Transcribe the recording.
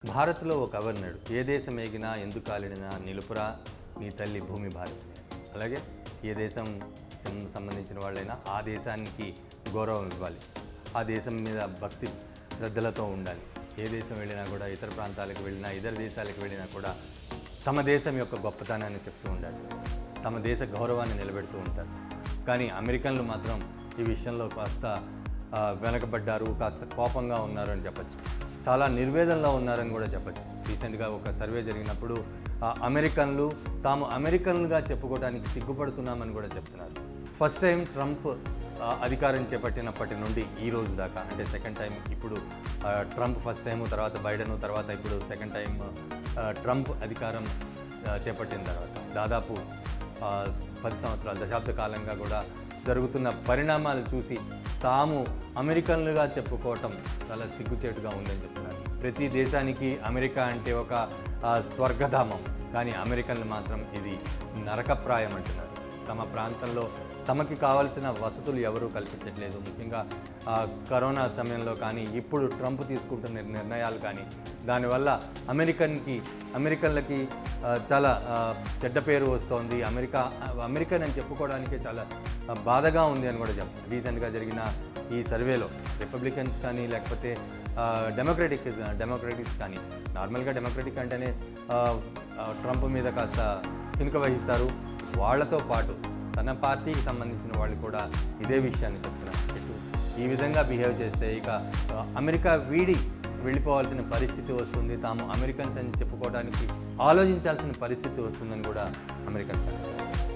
భారత్లో ఒక అవర్నడు ఏ దేశం ఏగినా ఎందుకు కాలిడినా నిలుపురా నీ తల్లి భూమి భారత్. అలాగే ఏ దేశం సంబంధించిన వాళ్ళైనా ఆ దేశానికి గౌరవం ఇవ్వాలి, ఆ దేశం మీద భక్తి శ్రద్ధలతో ఉండాలి. ఏ దేశం వెళ్ళినా కూడా, ఇతర ప్రాంతాలకు వెళ్ళినా, ఇతర దేశాలకు వెళ్ళినా కూడా తమ దేశం యొక్క గొప్పతనాన్ని చెప్తూ ఉండాలి, తమ దేశ గౌరవాన్ని నిలబెడుతూ ఉంటారు. కానీ అమెరికన్లు మాత్రం ఈ విషయంలో కాస్త వెనకబడ్డారు, కాస్త కోపంగా ఉన్నారు అని చెప్పచ్చు, చాలా నిర్వేదనలో ఉన్నారని కూడా చెప్పచ్చు. రీసెంట్గా ఒక సర్వే జరిగినప్పుడు అమెరికన్లు తాము అమెరికన్లుగా చెప్పుకోవడానికి సిగ్గుపడుతున్నామని కూడా చెప్తున్నారు. ఫస్ట్ టైం ట్రంప్ అధికారం చేపట్టినప్పటి నుండి ఈ రోజు దాకా, అంటే సెకండ్ టైం ఇప్పుడు ట్రంప్ ఫస్ట్ టైము, తర్వాత బైడెను, తర్వాత ఇప్పుడు సెకండ్ టైం ట్రంప్ అధికారం చేపట్టిన తర్వాత దాదాపు 10 సంవత్సరాలు, దశాబ్ద కాలంగా కూడా జరుగుతున్న పరిణామాలు చూసి తాము అమెరికన్లుగా చెప్పుకోవటం చాలా సిగ్గుచేటుగా ఉందని చెప్తున్నారు. ప్రతి దేశానికి అమెరికా అంటే ఒక స్వర్గధామం, కానీ అమెరికన్లు మాత్రం ఇది నరకప్రాయం అంటున్నారు. తమ ప్రాంతంలో తమకి కావాల్సిన వసతులు ఎవరూ కల్పించట్లేదు. ముఖ్యంగా కరోనా సమయంలో కానీ, ఇప్పుడు ట్రంప్ తీసుకుంటున్న నిర్ణయాలు కానీ, దానివల్ల అమెరికన్లకి చాలా చెడ్డ పేరు వస్తోంది. అమెరికన్ అని చెప్పుకోవడానికే చాలా బాధగా ఉంది అని కూడా చెప్తారు. రీసెంట్గా జరిగిన ఈ సర్వేలో రిపబ్లికన్స్ కానీ, లేకపోతే డెమోక్రటిక్స్ కానీ, నార్మల్గా డెమోక్రటిక్ అంటేనే ట్రంప్ మీద కాస్త కినుక వహిస్తారు. వాళ్లతో పాటు తన పార్టీకి సంబంధించిన వాళ్ళు కూడా ఇదే విషయాన్ని చెప్తున్నారు. ఈ విధంగా బిహేవ్ చేస్తే ఇక అమెరికా వీడి వెళ్ళిపోవాల్సిన పరిస్థితి వస్తుంది, తాము అమెరికన్స్ అని చెప్పుకోవడానికి ఆలోచించాల్సిన పరిస్థితి వస్తుందని కూడా అమెరికన్స్ అంటారు.